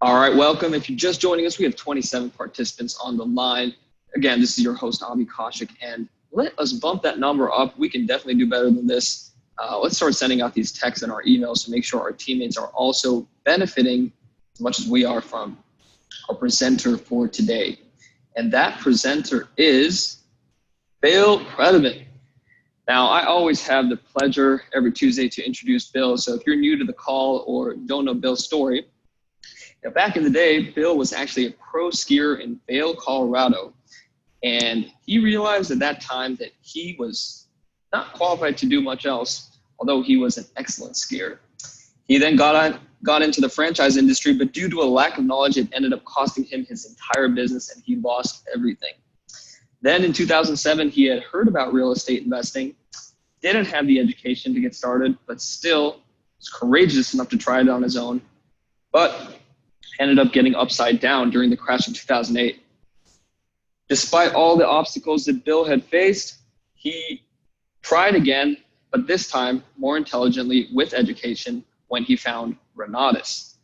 All right, welcome. If you're just joining us, we have 27 participants on the line. Again, this is your host, Avi Kaushik, and let us bump that number up. We can definitely do better than this. Let's start sending out these texts and our emails to make sure our teammates are also benefiting as much as we are from our presenter for today. And that presenter is Bill Predebon. Now, I always have the pleasure every Tuesday to introduce Bill. So if you're new to the call or don't know Bill's story, back in the day, Bill was actually a pro skier in Vail, Colorado. And he realized at that time that he was not qualified to do much else, although he was an excellent skier. He then got into the franchise industry, but due to a lack of knowledge, it ended up costing him his entire business and he lost everything. Then in 2007, he had heard about real estate investing, didn't have the education to get started, but still was courageous enough to try it on his own, but ended up getting upside down during the crash of 2008. Despite all the obstacles that Bill had faced, he tried again, but this time more intelligently with education when he found Renatus.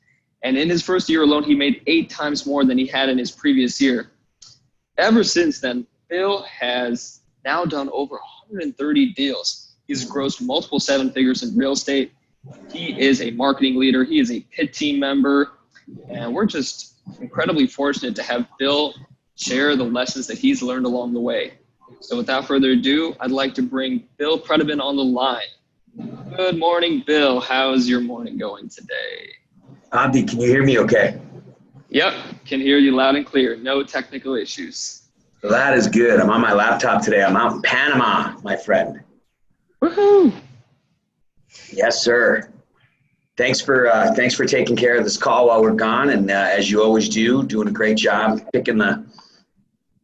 And in his first year alone, he made 8 times more than he had in his previous year. Ever since then, Bill has now done over 130 deals. He's grossed multiple 7 figures in real estate. He is a marketing leader. He is a PIT team member. And we're just incredibly fortunate to have Bill share the lessons that he's learned along the way. So without further ado, I'd like to bring Bill Predebon on the line. Good morning, Bill. How's your morning going today? Abdi, can you hear me okay? Yep, can hear you loud and clear. No technical issues. Well, that is good. I'm on my laptop today. I'm out in Panama, my friend. Woohoo! Yes, sir. Thanks for taking care of this call while we're gone, and as you always do, doing a great job picking the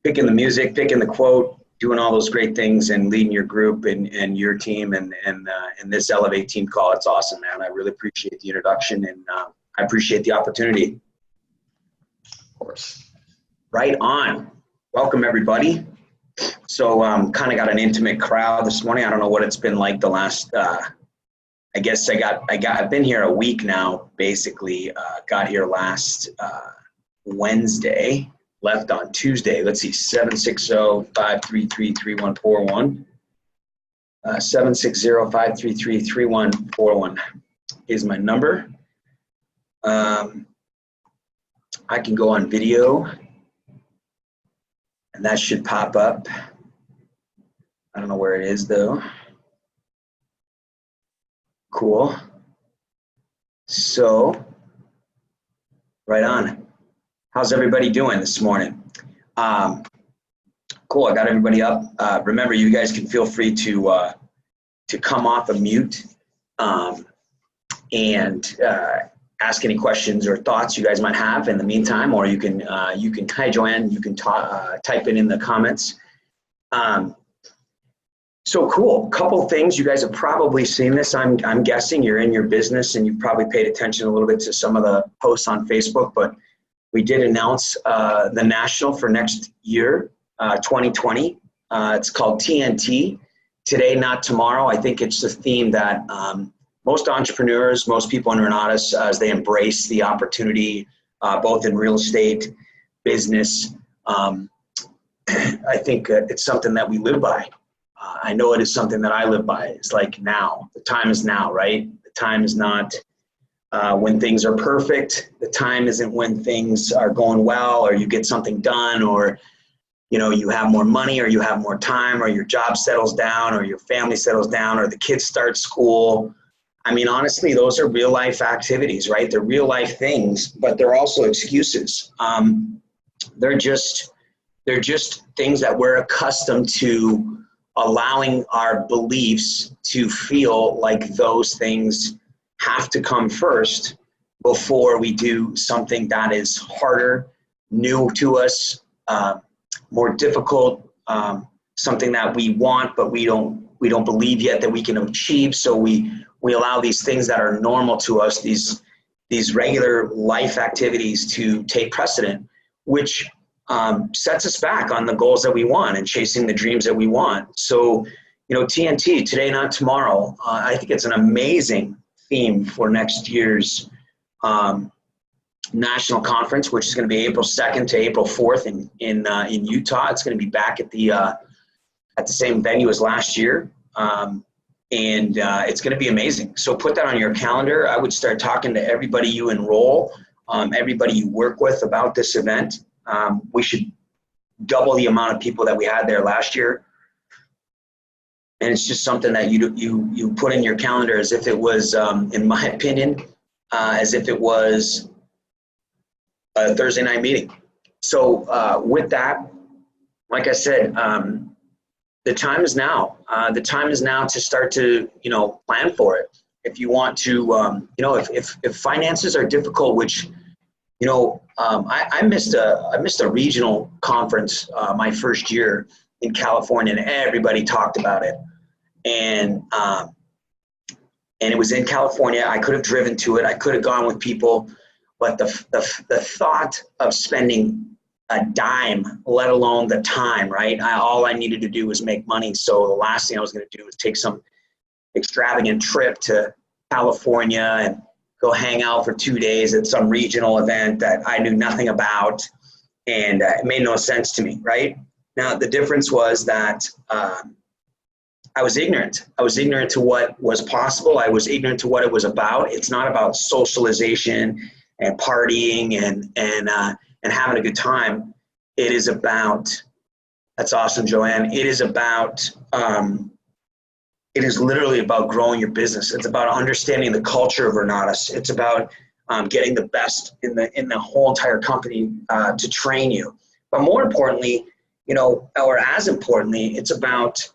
music, picking the quote, doing all those great things, and leading your group and your team and this Elevate team call. It's awesome, man. I really appreciate the introduction, and I appreciate the opportunity. Of course. Right on. Welcome everybody. So kind of got an intimate crowd this morning. I don't know what it's been like the last. I guess I've been here a week now, basically. Got here last Wednesday, left on Tuesday. Let's see, 760-533-3141. 760-533-3141 is my number. I can go on video, and that should pop up. I don't know where it is, though. Cool. So, right on. How's everybody doing this morning? Cool. I got everybody up. Remember, you guys can feel free to come off of mute and ask any questions or thoughts you guys might have in the meantime, or you can hi Joanne. You can type it in the comments. So cool. Couple things. You guys have probably seen this. I'm guessing you're in your business and you've probably paid attention a little bit to some of the posts on Facebook, but we did announce the national for next year, 2020. It's called TNT, Today Not Tomorrow. I think it's the theme that most entrepreneurs, most people in Renatus, as they embrace the opportunity, both in real estate, business, I think it's something that we live by. I know it is something that I live by. It's like now. The time is now, right? The time is not when things are perfect. The time isn't when things are going well or you get something done or, you know, you have more money or you have more time or your job settles down or your family settles down or the kids start school. I mean, honestly, those are real life activities, right? They're real life things, but they're also excuses. They're just things that we're accustomed to allowing our beliefs to feel like those things have to come first before we do something that is harder, new to us, more difficult, something that we want but we don't believe yet that we can achieve. So we allow these things that are normal to us, these regular life activities to take precedent, which sets us back on the goals that we want and chasing the dreams that we want. So, you know, TNT, Today Not Tomorrow, I think it's an amazing theme for next year's national conference, which is going to be April 2nd to April 4th in Utah. It's going to be back at the same venue as last year. It's going to be amazing. So put that on your calendar. I would start talking to everybody you enroll, everybody you work with about this event. We should double the amount of people that we had there last year. And it's just something that you put in your calendar as if it was, in my opinion, as if it was a Thursday night meeting. So with that, like I said, the time is now. The time is now to start to, plan for it. If you want to, if finances are difficult, which, I missed a regional conference my first year in California, and everybody talked about it. And it was in California. I could have driven to it. I could have gone with people, but the thought of spending a dime, let alone the time, right? All I needed to do was make money. So the last thing I was going to do was take some extravagant trip to California and go hang out for 2 days at some regional event that I knew nothing about. And it made no sense to me, right? Now, the difference was that I was ignorant. I was ignorant to what was possible. I was ignorant to what it was about. It's not about socialization and partying and having a good time. It is about, that's awesome, Joanne. It is about, it is literally about growing your business. It's about understanding the culture of Renatus. It's about getting the best in the whole entire company to train you. But more importantly, or as importantly, it's about,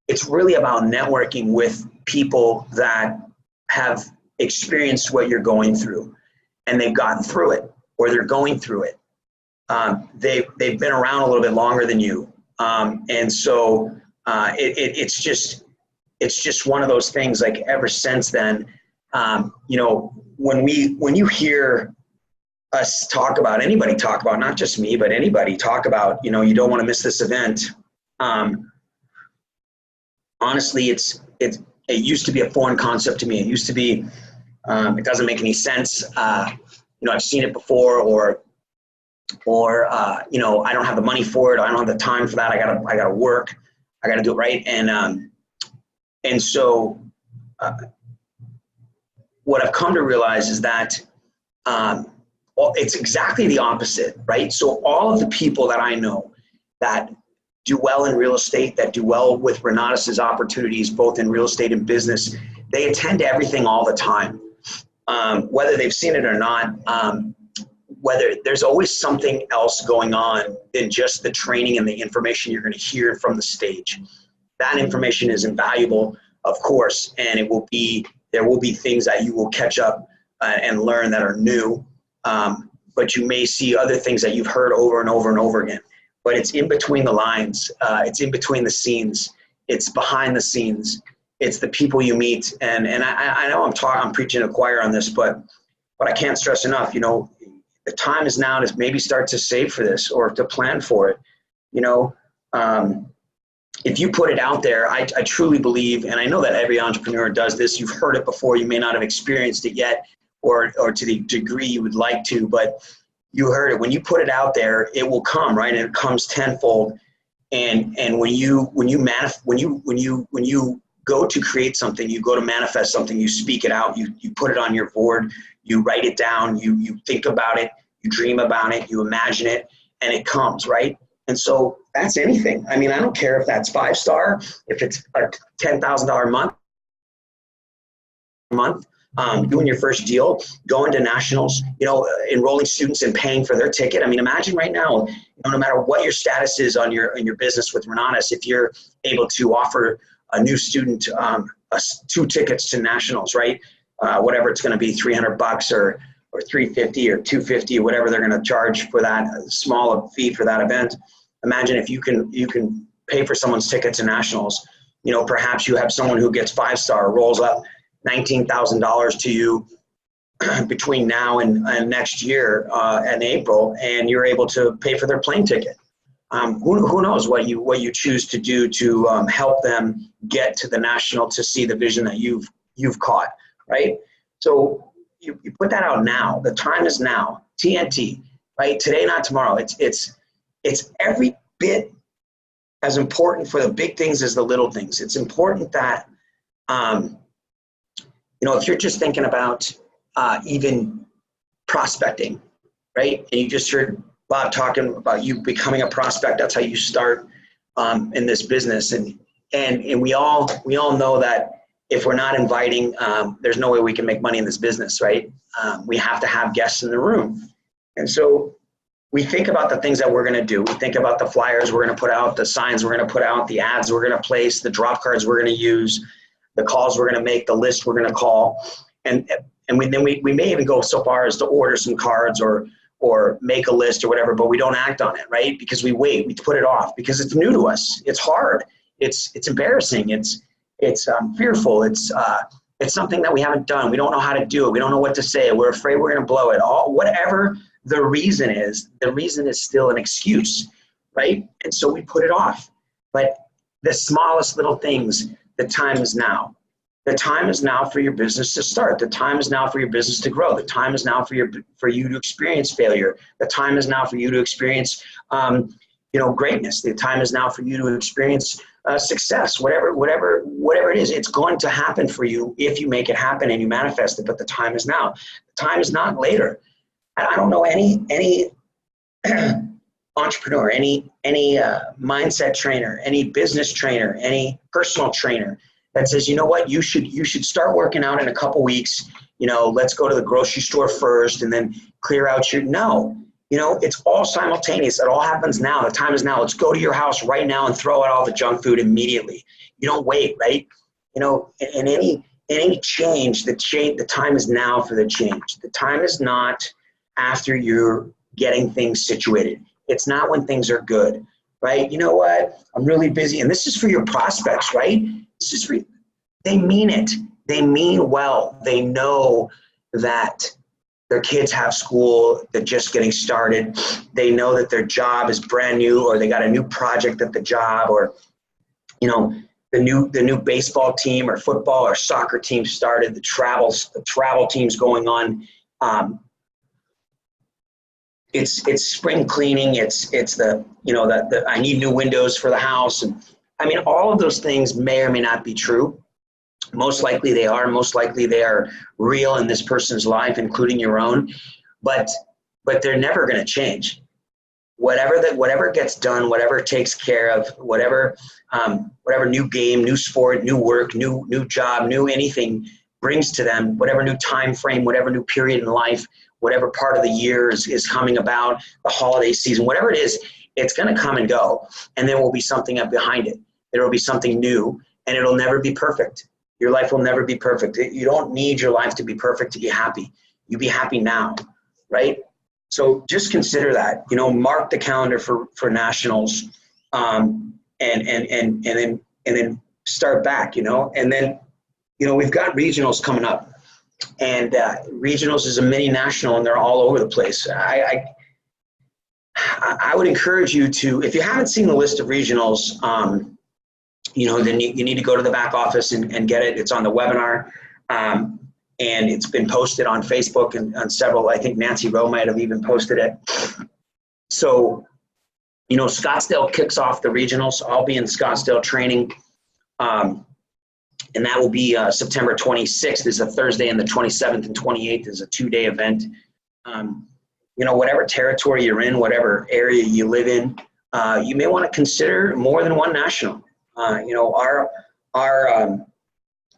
it's really about networking with people that have experienced what you're going through, and they've gotten through it, or they're going through it. They've been around a little bit longer than you, and so it's just one of those things. Like ever since then, when you hear us talk about, anybody talk about, not just me, but anybody talk about, you don't want to miss this event. Honestly, it used to be a foreign concept to me. It used to be, it doesn't make any sense. I've seen it before, or I don't have the money for it. I don't have the time for that. I gotta work. I gotta do it right. And so what I've come to realize is that it's exactly the opposite, right? So all of the people that I know that do well in real estate, that do well with Renatus's opportunities, both in real estate and business, they attend to everything all the time. Whether they've seen it or not, whether there's always something else going on than just the training and the information you're going to hear from the stage. That information is invaluable, of course, and there will be things that you will catch up and learn that are new, but you may see other things that you've heard over and over and over again. But it's in between the lines. It's in between the scenes. It's behind the scenes. It's the people you meet. And I know I'm preaching to the choir on this, but I can't stress enough, the time is now to maybe start to save for this or to plan for it. If you put it out there, I truly believe, and I know that every entrepreneur does this. You've heard it before. You may not have experienced it yet, or to the degree you would like to, but you heard it. When you put it out there, it will come, right? And it comes tenfold. And when you go to create something, you go to manifest something, you speak it out, you put it on your board, you write it down, you think about it, you dream about it, you imagine it, and it comes, right? And so that's anything. I mean, I don't care if that's 5-star, if it's a $10,000 a month, doing your first deal, going to nationals, enrolling students and paying for their ticket. I mean, imagine right now, no matter what your status is in your business with Renatus, if you're able to offer a new student 2 tickets to nationals, right? Whatever it's going to be, $300 or $350 or $250, or whatever they're going to charge for that small fee for that event. Imagine if you can pay for someone's ticket to nationals. Perhaps you have someone who gets 5-star, rolls up $19,000 to you between now and next year in April, and you're able to pay for their plane ticket. Who knows what you choose to do to help them get to the national, to see the vision that you've caught, right? So you put that out now. The time is now. TNT, right? Today, not tomorrow. It's every bit as important for the big things as the little things. It's important that, if you're just thinking about even prospecting, right? And you just heard Bob talking about you becoming a prospect. That's how you start in this business. And we all know that if we're not inviting, there's no way we can make money in this business, right? We have to have guests in the room. And so we think about the things that we're going to do. We think about the flyers we're going to put out, the signs we're going to put out, the ads we're going to place, the drop cards we're going to use, the calls we're going to make, the list we're going to call. And we may even go so far as to order some cards or make a list or whatever, but we don't act on it, right? Because we wait, we put it off because it's new to us. It's hard. It's embarrassing. It's fearful. It's something that we haven't done. We don't know how to do it. We don't know what to say. We're afraid we're going to blow it. Whatever the reason is still an excuse, right? And so we put it off. But the smallest little things, the time is now. The time is now for your business to start. The time is now for your business to grow. The time is now for you to experience failure. The time is now for you to experience, greatness. The time is now for you to experience success. Whatever it is, it's going to happen for you if you make it happen and you manifest it. But the time is now. The time is not later. I don't know any entrepreneur, any mindset trainer, any business trainer, any personal trainer that says, you know what, you should start working out in a couple weeks. Let's go to the grocery store first and then clear out no. It's all simultaneous. It all happens now. The time is now. Let's go to your house right now and throw out all the junk food immediately. You don't wait, right? In any change, the time is now for the change. The time is not after you're getting things situated. It's not when things are good, right? You know what? I'm really busy. And this is for your prospects, right? This is they mean it. They mean well. They know that their kids have school, they're just getting started. They know that their job is brand new, or they got a new project at the job, or the new baseball team or football or soccer team started. The travel team's going on. It's spring cleaning. It's the I need new windows for the house, and all of those things may or may not be true. Most likely they are. Most likely they are real in this person's life, including your own. But they're never going to change. Whatever gets done, whatever takes care of, whatever new game, new sport, new work, new job, new anything brings to them, whatever new time frame, whatever new period in life, whatever part of the year is coming about, the holiday season, whatever it is, it's going to come and go, and there will be something up behind it. There will be something new, and it'll never be perfect. Your life will never be perfect. You don't need your life to be perfect to be happy. You be happy now, right? So just consider that. Mark the calendar for nationals, and then start back. And then we've got regionals coming up, and regionals is a mini national, and they're all over the place. I would encourage you to, if you haven't seen the list of regionals, then you need to go to the back office and get it. It's on the webinar, and it's been posted on Facebook and on several. I think Nancy Rowe might have even posted it. So, Scottsdale kicks off the regionals. I'll be in Scottsdale training, and that will be September 26th is a Thursday, and the 27th and 28th is a 2-day event. Whatever territory you're in, whatever area you live in, you may want to consider more than one national.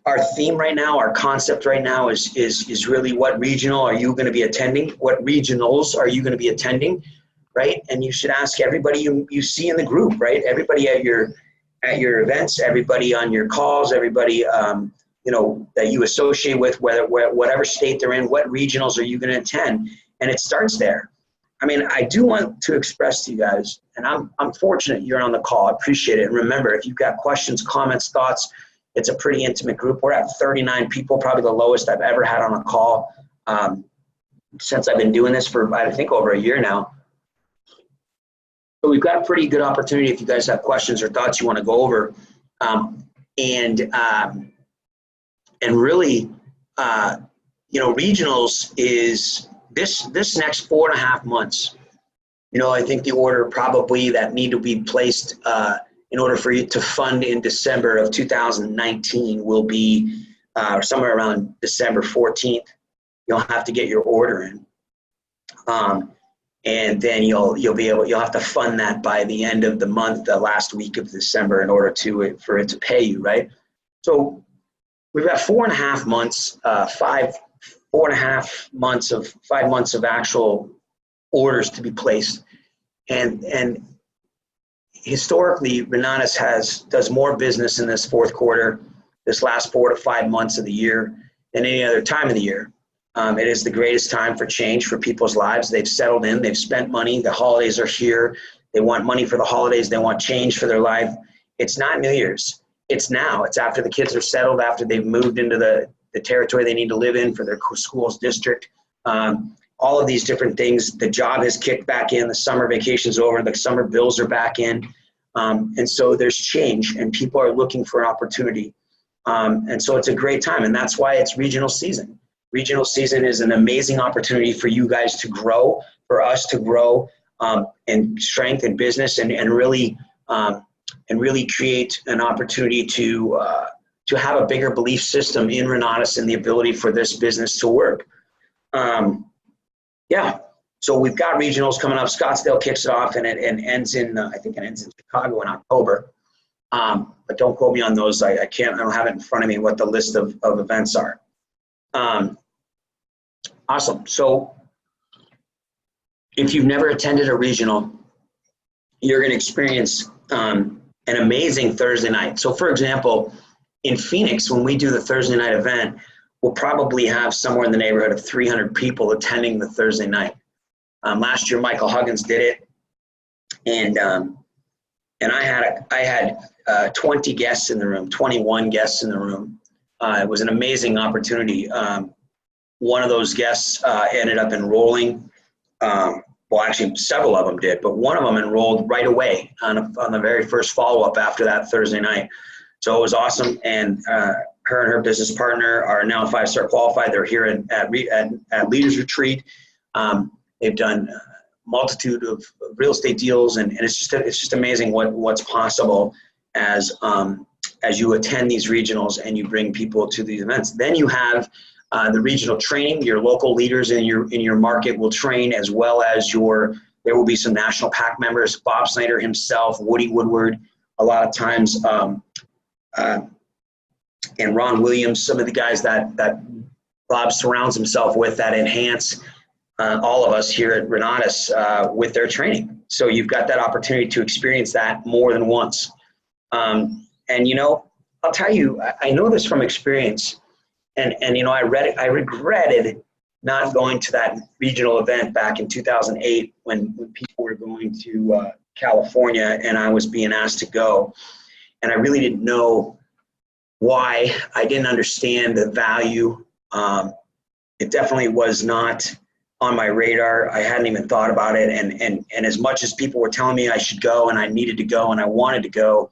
Our theme right now, our concept right now is really what regional are you going to be attending? What regionals are you going to be attending, right? And you should ask everybody you see in the group, right? Everybody at your events, everybody on your calls, everybody that you associate with, whatever state they're in, what regionals are you going to attend? And it starts there. I do want to express to you guys, and I'm fortunate you're on the call. I appreciate it. And remember, if you've got questions, comments, thoughts, it's a pretty intimate group. We're at 39 people, probably the lowest I've ever had on a call since I've been doing this for, I think, over a year now. So we've got a pretty good opportunity if you guys have questions or thoughts you want to go over. And really, regionals is this next 4.5 months. I think the order probably that need to be placed in order for you to fund in December of 2019 will be somewhere around December 14th. You'll have to get your order in. And then you'll have to fund that by the end of the month, the last week of December, in order for it to pay you, right? So we've got 4.5 months, 5 months of actual orders to be placed, and historically, Renatus does more business in this fourth quarter, this last 4 to 5 months of the year, than any other time of the year. It is the greatest time for change for people's lives. They've settled in. They've spent money. The holidays are here. They want money for the holidays. They want change for their life. It's not New Year's. It's now. It's after the kids are settled, after they've moved into the territory they need to live in for their school's district. All of these different things. The job has kicked back in. The summer vacation's over. The summer bills are back in. And so there's change, and people are looking for an opportunity. And so it's a great time, and that's why it's regional season. Regional season is an amazing opportunity for you guys to grow, for us to grow in strength and business, and really create an opportunity to have a bigger belief system in Renatus and the ability for this business to work. So we've got regionals coming up. Scottsdale kicks it off, and it ends in I think it ends in Chicago in October. But don't quote me on those. I don't have it in front of me what the list of events are. Awesome. So if you've never attended a regional, you're going to experience an amazing Thursday night. So for example, in Phoenix, when we do the Thursday night event, we'll probably have somewhere in the neighborhood of 300 people attending the Thursday night. Last year, Michael Huggins did it, and I had 20 guests in the room, 21 guests in the room. It was an amazing opportunity. One of those guests ended up enrolling. Well, actually, several of them did, but one of them enrolled right away on the very first follow-up after that Thursday night. So it was awesome, and her and her business partner are now 5-star qualified. They're here at Leaders Retreat. They've done a multitude of real estate deals, and it's just amazing what's possible as you attend these regionals and you bring people to these events. Then you have the regional training. Your local leaders in your market will train, as well as there will be some national PAC members, Bob Snyder himself, Woody Woodward, a lot of times, and Ron Williams, some of the guys that Bob surrounds himself with that enhance all of us here at Renatus with their training. So you've got that opportunity to experience that more than once. And I'll tell you, I know this from experience, and I regretted not going to that regional event back in 2008 when people were going to California and I was being asked to go. And I really didn't know why. I didn't understand the value. It definitely was not on my radar. I hadn't even thought about it. And as much as people were telling me I should go and I needed to go and I wanted to go,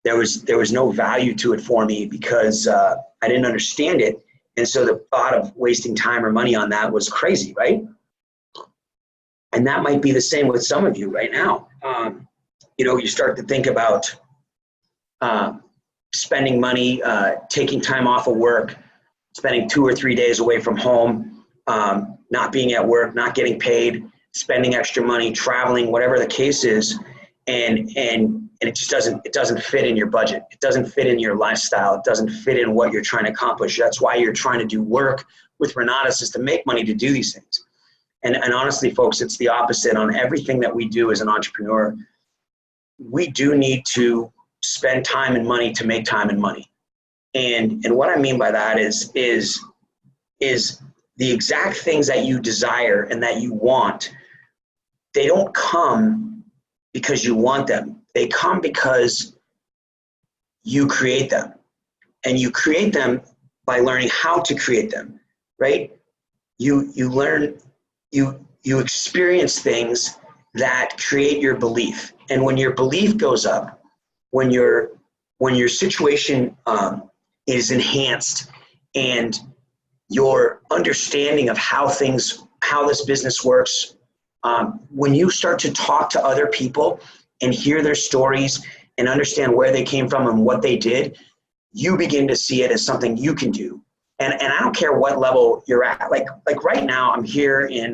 there was no value to it for me because I didn't understand it. And so the thought of wasting time or money on that was crazy, right? And that might be the same with some of you right now. You start to think about spending money, taking time off of work, spending 2 or 3 days away from home, not being at work, not getting paid, spending extra money, traveling, whatever the case is, and it just doesn't fit in your budget. It doesn't fit in your lifestyle. It doesn't fit in what you're trying to accomplish. That's why you're trying to do work with Renatus, is to make money to do these things. And honestly, folks, it's the opposite on everything that we do as an entrepreneur. We do need to spend time and money to make time and money. And what I mean by that is the exact things that you desire and that you want, they don't come because you want them. They come because you create them. And you create them by learning how to create them, right? You learn, you experience things that create your belief. And when your belief goes up, when your situation is enhanced, and your understanding of how this business works. When you start to talk to other people and hear their stories and understand where they came from and what they did, you begin to see it as something you can do. And I don't care what level you're at. Like right now, I'm here in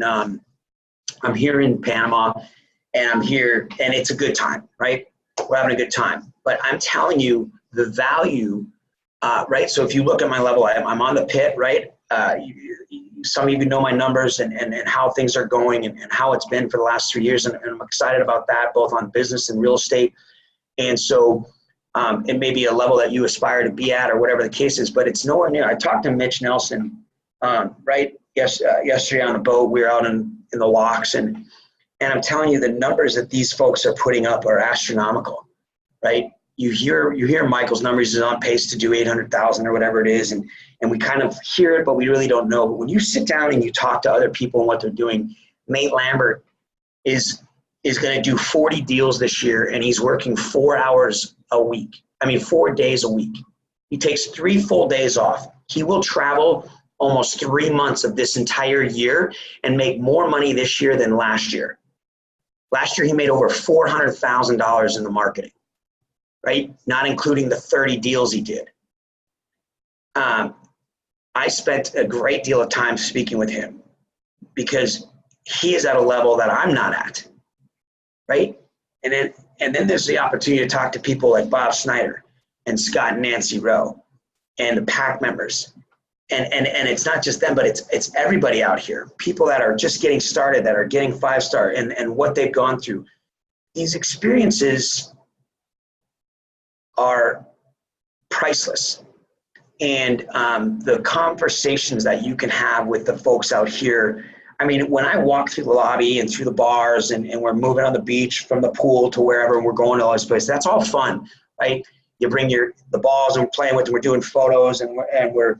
Panama, and I'm here, and it's a good time, right? We're having a good time. But I'm telling you the value, right? So if you look at my level, I'm on the pit, right? Some of you know my numbers and how things are going and how it's been for the last 3 years. And I'm excited about that, both on business and real estate. And so it may be a level that you aspire to be at or whatever the case is, but it's nowhere near. I talked to Mitch Nelson, right? Yesterday on the boat. We were out in the locks, and I'm telling you, the numbers that these folks are putting up are astronomical, right? You hear Michael's numbers. He's on pace to do 800,000 or whatever it is, and we kind of hear it, but we really don't know. But when you sit down and you talk to other people and what they're doing, Nate Lambert is going to do 40 deals this year, and he's working 4 hours a week. 4 days a week. He takes 3 full days off. He will travel almost 3 months of this entire year and make more money this year than last year. Last year, he made over $400,000 in the marketing, right? Not including the 30 deals he did. I spent a great deal of time speaking with him because he is at a level that I'm not at, right? And then there's the opportunity to talk to people like Bob Snyder and Scott and Nancy Rowe and the PAC members. And it's not just them, but it's everybody out here. People that are just getting started, that are getting 5-star and what they've gone through. These experiences are priceless. And the conversations that you can have with the folks out here. When I walk through the lobby and through the bars and we're moving on the beach from the pool to wherever, and we're going to all these places, that's all fun, right? You bring the balls and we're playing with them, we're doing photos and we're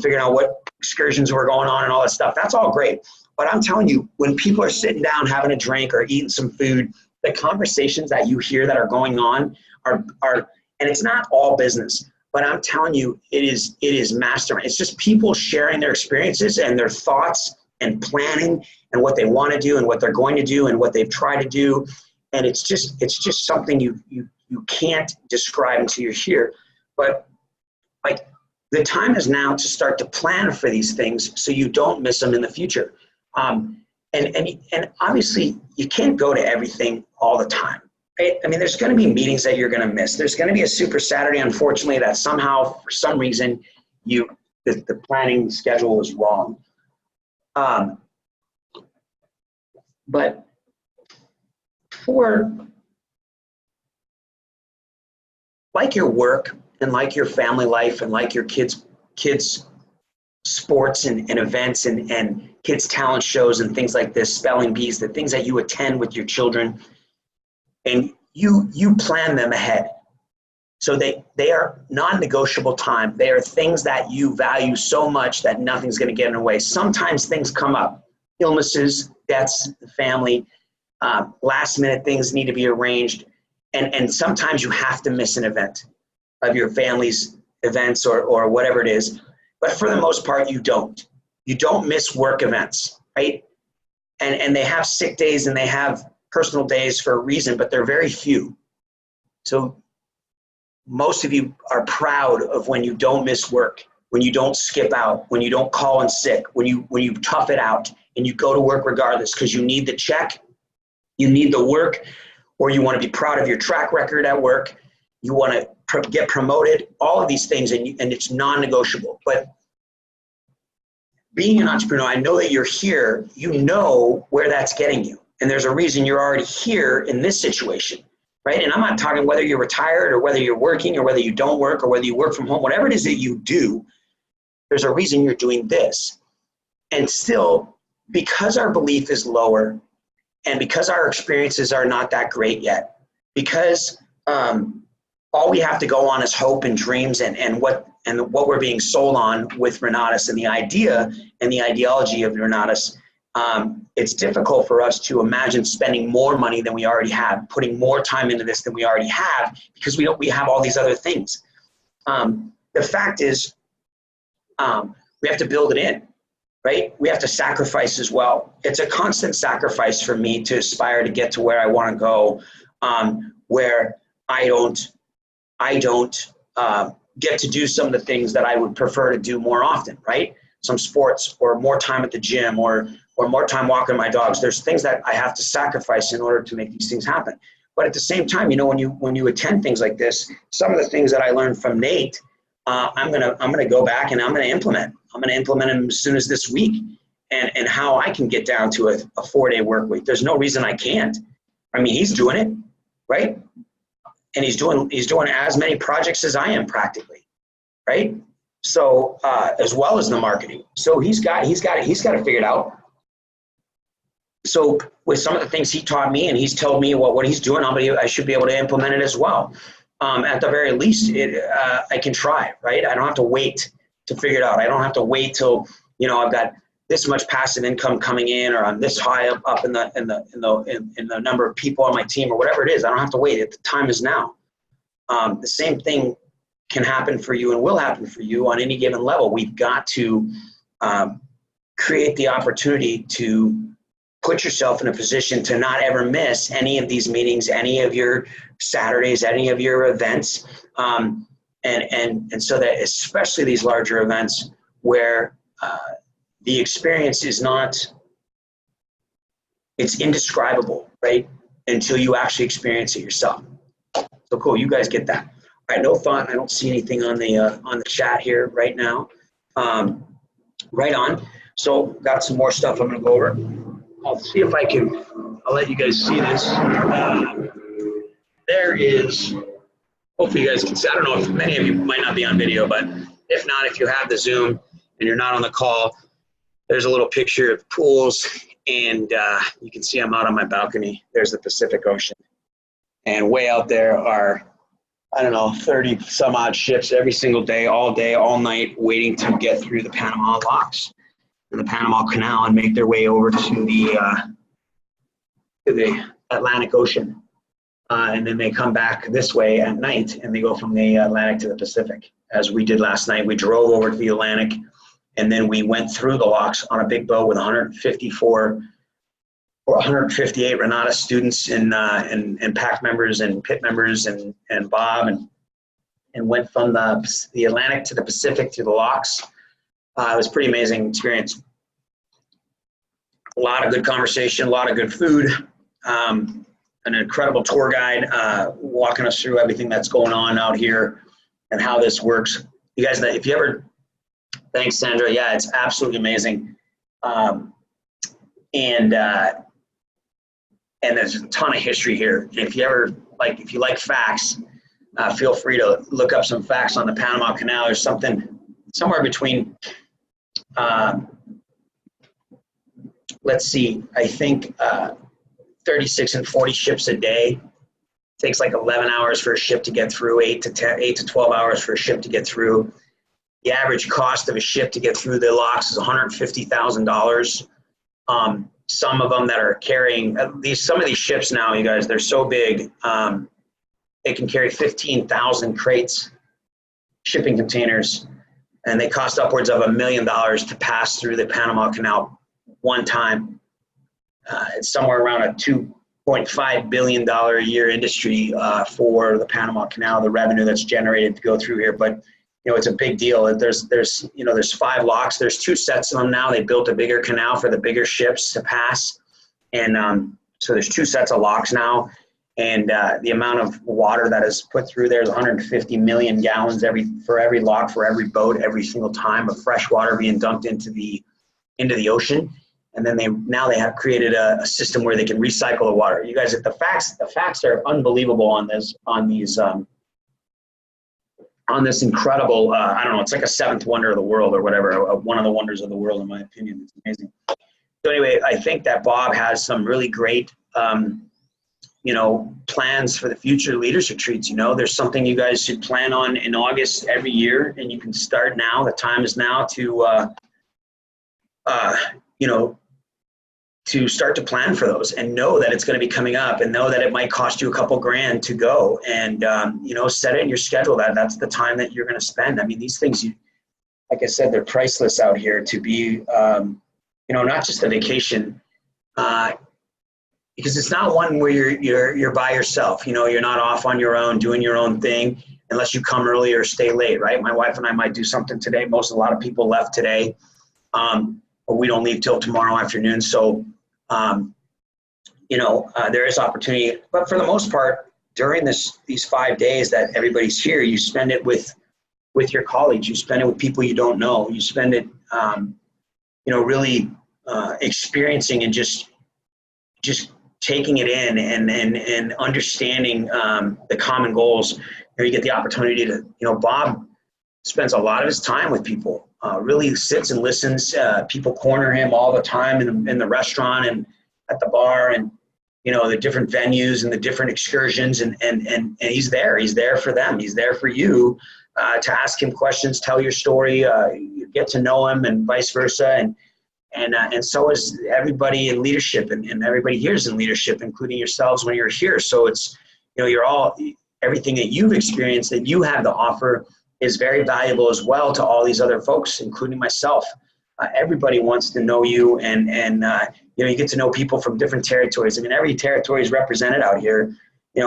figuring out what excursions we're going on and all that stuff. That's all great. But I'm telling you, when people are sitting down having a drink or eating some food, the conversations that you hear that are going on are and it's not all business, but I'm telling you, it is mastermind. It's just people sharing their experiences and their thoughts and planning and what they want to do and what they're going to do and what they've tried to do. And it's just something you can't describe until you're here. But like, the time is now to start to plan for these things so you don't miss them in the future. And obviously you can't go to everything all the time, right? There's going to be meetings that you're going to miss. There's going to be a Super Saturday, unfortunately, that somehow, for some reason, the planning schedule is wrong. But for like your work and like your family life and like your kids sports and events and kids talent shows and things like this, spelling bees, the things that you attend with your children, and you plan them ahead. So they are non-negotiable time. They are things that you value so much that nothing's going to get in the way. Sometimes things come up, illnesses, deaths, family, last minute things need to be arranged. And sometimes you have to miss an event of your family's events or whatever it is. But for the most part, you don't. You don't miss work events, right? And they have sick days and they have personal days for a reason, but they're very few. So most of you are proud of when you don't miss work, when you don't skip out, when you don't call in sick, when you tough it out and you go to work regardless because you need the check, you need the work, or you want to be proud of your track record at work, you want to get promoted, all of these things, and it's non-negotiable. But being an entrepreneur, I know that you're here, you know where that's getting you. And there's a reason you're already here in this situation, right? And I'm not talking whether you're retired or whether you're working or whether you don't work or whether you work from home, whatever it is that you do, there's a reason you're doing this. And still, because our belief is lower and because our experiences are not that great yet, because all we have to go on is hope and dreams and what we're being sold on with Renatus and the idea and the ideology of Renatus, it's difficult for us to imagine spending more money than we already have, putting more time into this than we already have, because we have all these other things. The fact is, we have to build it in, right? We have to sacrifice as well. It's a constant sacrifice for me to aspire to get to where I want to go, where I don't get to do some of the things that I would prefer to do more often, right? Some sports, or more time at the gym, or more time walking my dogs. There's things that I have to sacrifice in order to make these things happen. But at the same time, you know, when you attend things like this, some of the things that I learned from Nate, I'm gonna go back and I'm gonna implement. I'm gonna implement them as soon as this week, and how I can get down to a 4-day work week. There's no reason I can't. I mean, he's doing it, right? And he's doing as many projects as I am practically, right? So as well as the marketing. So he's got it figured out. So with some of the things he taught me and he's told me what he's doing, I should be able to implement it as well. At the very least, I can try, right? I don't have to wait to figure it out. I don't have to wait till, you know, I've got this much passive income coming in, or I'm this high up in the number of people on my team, or whatever it is. I don't have to wait. The time is now. The same thing can happen for you and will happen for you on any given level. We've got to create the opportunity to put yourself in a position to not ever miss any of these meetings, any of your Saturdays, any of your events, and so that especially these larger events where the experience is not, it's indescribable, right? Until you actually experience it yourself. So cool, you guys get that. All right, no thought. I don't see anything on the chat here right now. Right on. So got some more stuff I'm gonna go over. I'll see if I'll let you guys see this. There is, hopefully you guys can see, I don't know if many of you might not be on video, but if not, if you have the Zoom and you're not on the call, there's a little picture of pools, and you can see I'm out on my balcony. There's the Pacific Ocean. And way out there are, I don't know, 30 some odd ships every single day, all night, waiting to get through the Panama locks and the Panama Canal and make their way over to the Atlantic Ocean. And then they come back this way at night, and they go from the Atlantic to the Pacific, as we did last night. We drove over to the Atlantic, and then we went through the locks on a big boat with 154 or 158 Renata students and PAC members and PIT members and Bob, and went from the Atlantic to the Pacific through the locks. It was a pretty amazing experience. A lot of good conversation, a lot of good food, an incredible tour guide walking us through everything that's going on out here and how this works. You guys, if you ever, thanks Sandra, yeah, it's absolutely amazing. And there's a ton of history here. If you like facts, feel free to look up some facts on the Panama Canal. There's something somewhere between, let's see, I think 36 and 40 ships a day. It takes like 11 hours for a ship to get through, 8 to 12 hours for a ship to get through. The average cost of a ship to get through the locks is $150,000. Some of them that are carrying some of these ships now, you guys, they're so big, they can carry 15,000 crates, shipping containers, and they cost upwards of $1 million to pass through the Panama Canal one time. It's somewhere around a $2.5 billion a year industry for the Panama Canal, the revenue that's generated to go through here. But you know, it's a big deal. There's 5 locks. There's 2 sets of them now. They built a bigger canal for the bigger ships to pass. And so there's 2 sets of locks now. And the amount of water that is put through there is 150 million gallons for every lock, for every boat, every single time of fresh water being dumped into the ocean. And then they have created a system where they can recycle the water. You guys, the facts are unbelievable on this incredible, I don't know, it's like a 7th wonder of the world or whatever, one of the wonders of the world in my opinion. It's amazing. So anyway, I think that Bob has some really great, plans for the future leadership retreats. You know, there's something you guys should plan on in August every year, and you can start now. The time is now to start to plan for those and know that it's going to be coming up, and know that it might cost you a couple grand to go, and set it in your schedule that's the time that you're going to spend. I mean, these things, like I said, they're priceless out here to be, not just a vacation, because it's not one where you're by yourself. You're not off on your own doing your own thing unless you come early or stay late, right? My wife and I might do something today. A lot of people left today, but we don't leave till tomorrow afternoon. So, there is opportunity. But for the most part, during these 5 days that everybody's here, you spend it with your colleagues. You spend it with people you don't know. You spend it, really experiencing and just taking it in and understanding the common goals. You get the opportunity to, Bob spends a lot of his time with people, really sits and listens. People corner him all the time in the restaurant and at the bar and, the different venues and the different excursions. And he's there. He's there for them. He's there for you to ask him questions, tell your story, you get to know him and vice versa. And so is everybody in leadership and everybody here is in leadership, including yourselves when you're here. So it's, you're all, everything that you've experienced that you have to offer is very valuable as well to all these other folks, including myself. Everybody wants to know you and you get to know people from different territories. I mean, every territory is represented out here,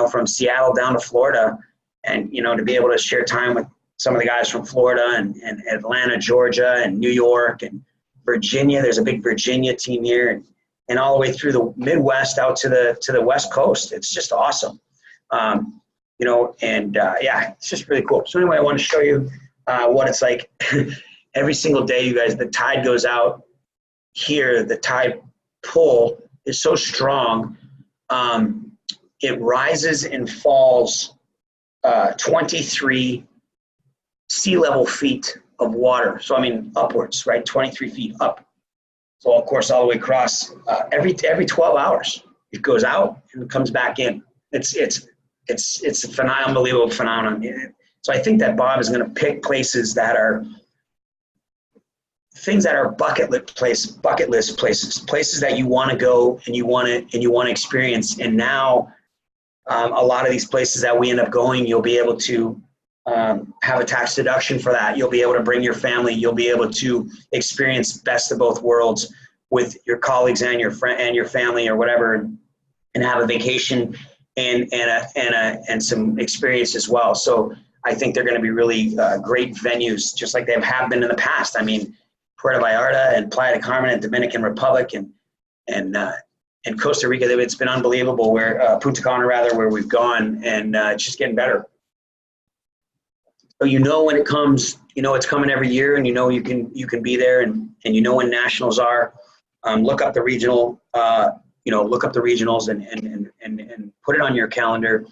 from Seattle down to Florida. And, to be able to share time with some of the guys from Florida and Atlanta, Georgia, and New York and Virginia. There's a big Virginia team here, and all the way through the Midwest out to the West Coast. It's just awesome, it's just really cool. So anyway, I want to show you what it's like every single day, you guys. The tide goes out here. The tide pull is so strong. It rises and falls 23 sea level feet of water. So, I mean, upwards, right? 23 feet up. So, of course, all the way across every 12 hours, it goes out and it comes back in. It's an unbelievable phenomenon. So I think that Bob is going to pick places that are things that are bucket list places that you want to go and you want to experience. And now a lot of these places that we end up going, you'll be able to have a tax deduction for that. You'll be able to bring your family. You'll be able to experience best of both worlds with your colleagues and your friend and your family or whatever, and have a vacation and some experience as well. So I think they're going to be really great venues, just like they have been in the past. I mean, Puerto Vallarta and Playa del Carmen and Dominican Republic and Costa Rica. It's been unbelievable. Where Punta Cana, rather, where we've gone, and it's just getting better. So when it comes, it's coming every year, and you can be there, and when nationals are. Look up the regional, look up the regionals and put it on your calendar,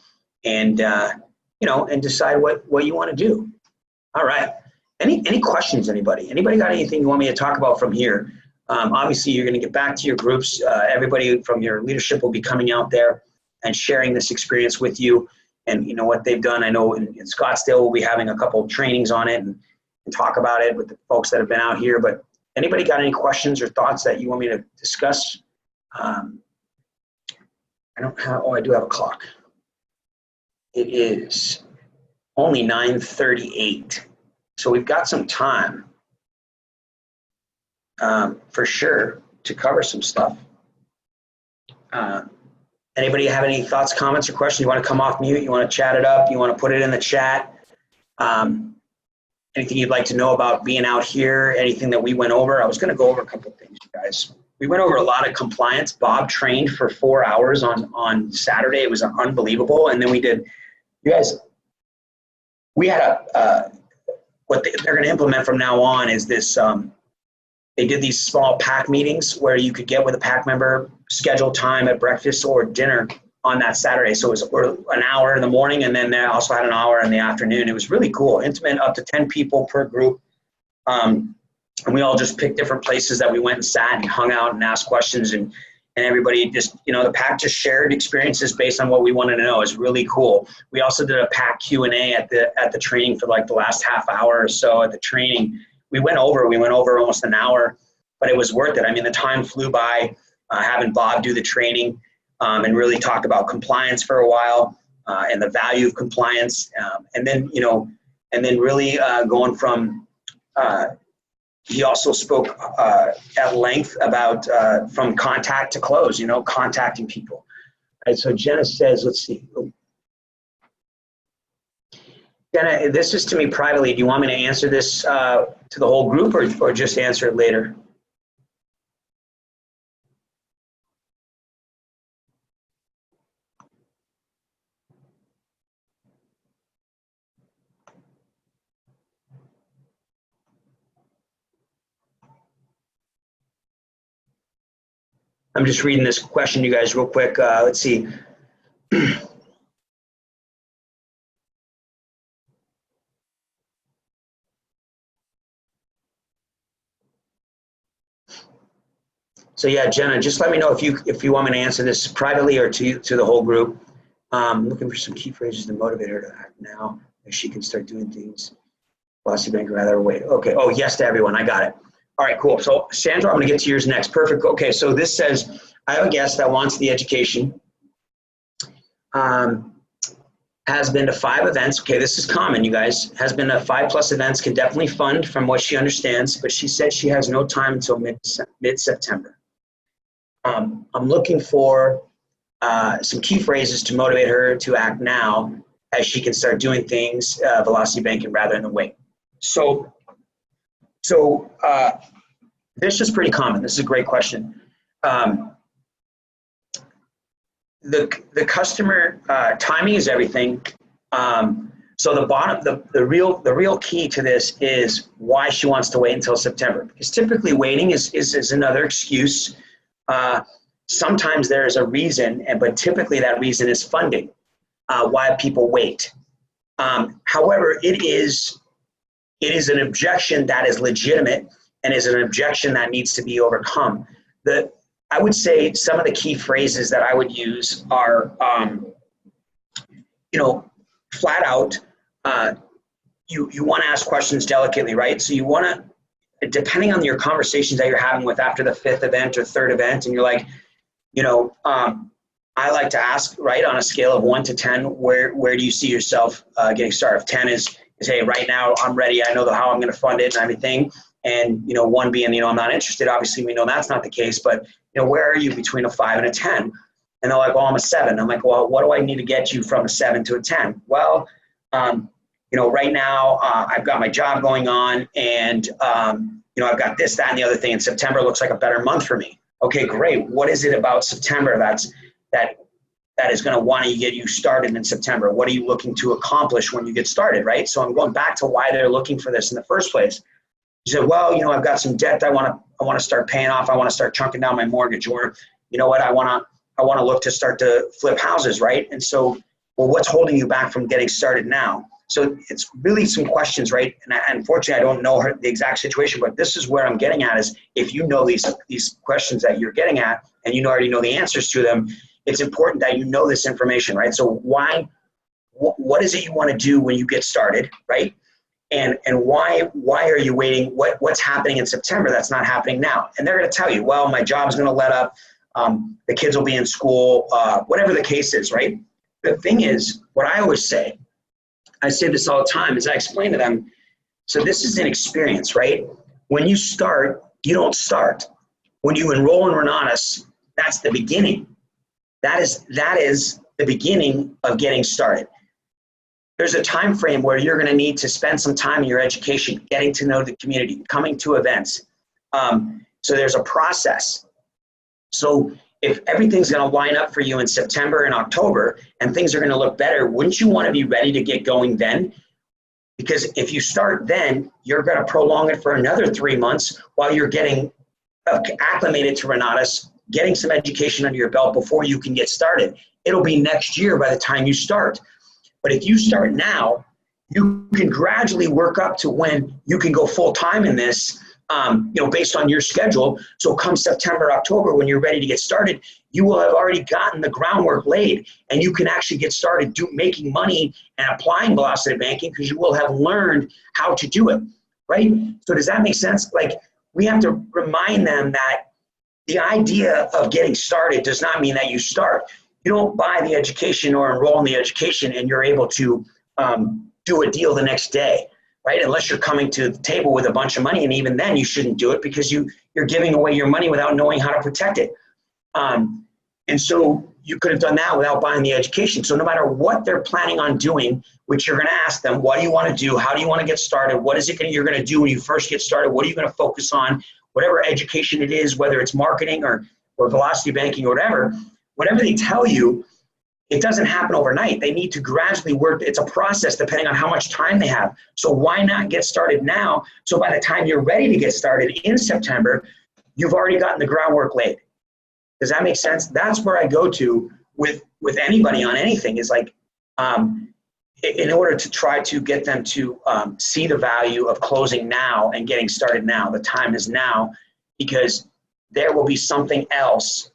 and and decide what you want to do. All right. Any questions, anybody? Anybody got anything you want me to talk about from here? Obviously, you're going to get back to your groups. Everybody from your leadership will be coming out there and sharing this experience with you and, what they've done. I know in Scottsdale, we'll be having a couple of trainings on it and talk about it with the folks that have been out here. But anybody got any questions or thoughts that you want me to discuss? I do have a clock. It is only 9:38. So we've got some time for sure to cover some stuff. Anybody have any thoughts, comments, or questions? You want to come off mute? You want to chat it up? You want to put it in the chat? Anything you'd like to know about being out here? Anything that we went over? I was going to go over a couple of things, you guys. We went over a lot of compliance. Bob trained for 4 hours on Saturday. It was unbelievable. And then we did, you guys, we had what they're going to implement from now on is this, they did these small pack meetings where you could get with a pack member, schedule time at breakfast or dinner on that Saturday. So it was an hour in the morning, and then they also had an hour in the afternoon. It was really cool, intimate, up to 10 people per group. And we all just picked different places that we went and sat and hung out and asked questions, and everybody just, the pack just shared experiences based on what we wanted to know. It's really cool. We also did a pack Q&A at the training for like the last half hour or so at the training. We went over almost an hour, but it was worth it. I mean, the time flew by having Bob do the training and really talk about compliance for a while and the value of compliance. And then really going from, he also spoke at length about from contact to close, you know, contacting people. All right, so Jenna says, let's see. Jenna, this is to me privately. Do you want me to answer this to the whole group or just answer it later? I'm just reading this question, you guys, real quick. Let's see. So yeah, Jenna, just let me know if you want me to answer this privately or to the whole group. Looking for some key phrases to motivate her to act now, as she can start doing things. Bossy bank rather wait. Okay. Oh, yes to everyone. I got it. All right, cool. So Sandra, I'm going to get to yours next. Perfect. Okay. So this says, I have a guest that wants the education. Has been to 5 events. Okay, this is common, you guys. Has been to 5+ events, can definitely fund from what she understands, but she said she has no time until mid-September. I'm looking for some key phrases to motivate her to act now as she can start doing things velocity banking rather than wait. So this is pretty common. This is a great question. The customer timing is everything. So the real key to this is why she wants to wait until September, because typically waiting is another excuse. Sometimes there is a reason, but typically that reason is funding. Why people wait. However, it is an objection that is legitimate and is an objection that needs to be overcome. I would say some of the key phrases that I would use are, flat out, you want to ask questions delicately, right? So you want to, depending on your conversations that you're having with after the 5th event or 3rd event, and you're like, I like to ask, right, on a scale of 1 to 10, where do you see yourself getting started? If 10 is hey, right now I'm ready, I know how I'm going to fund it and everything, and 1 being, I'm not interested. Obviously, we know that's not the case, but where are you between a 5 and a 10? And they're like, well, I'm a 7. I'm like, well, what do I need to get you from a 7 to a 10? Well, right now I've got my job going on, and I've got this, that, and the other thing. And September looks like a better month for me. Okay, great. What is it about September that is going to want to get you started in September? What are you looking to accomplish when you get started, right? So I'm going back to why they're looking for this in the first place. You said, well, I've got some debt I want to start paying off. I want to start chunking down my mortgage, or what, I want to look to start to flip houses, right? And so, well, what's holding you back from getting started now? So it's really some questions, right? And unfortunately, I don't know the exact situation, but this is where I'm getting at is if you know these questions that you're getting at and already know the answers to them, it's important that you know this information, right? So what is it you want to do when you get started, right? And why are you waiting? What's happening in September that's not happening now? And they're going to tell you, well, my job's going to let up, the kids will be in school, whatever the case is, right? The thing is, what I always say, I say this all the time, is I explain to them, so this is an experience, right? When you start, you don't start. When you enroll in Renatus, that's the beginning. That is the beginning of getting started. There's a time frame where you're going to need to spend some time in your education, getting to know the community, coming to events. So there's a process. So if everything's going to line up for you in September and October and things are going to look better, wouldn't you want to be ready to get going then? Because if you start then, you're going to prolong it for another 3 months while you're getting acclimated to Renatus, getting some education under your belt before you can get started. It'll be next year by the time you start. But if you start now, you can gradually work up to when you can go full time in this, based on your schedule. So come September, October, when you're ready to get started, you will have already gotten the groundwork laid, and you can actually get started making money and applying velocity banking because you will have learned how to do it, right? So does that make sense? Like, we have to remind them that the idea of getting started does not mean that you start. You don't buy the education or enroll in the education and you're able to do a deal the next day. right? Unless you're coming to the table with a bunch of money, and even then you shouldn't do it because you're giving away your money without knowing how to protect it. And so you could have done that without buying the education. So no matter what they're planning on doing, which you're going to ask them, what do you want to do? How do you want to get started? What is it you're going to do when you first get started? What are you going to focus on? Whatever education it is, whether it's marketing or velocity banking or whatever they tell you, it doesn't happen overnight. They need to gradually work. It's a process depending on how much time they have. So why not get started now? So by the time you're ready to get started in September, you've already gotten the groundwork laid. Does that make sense? That's where I go to with anybody on anything, is like, in order to try to get them to see the value of closing now and getting started now. The time is now, because there will be something else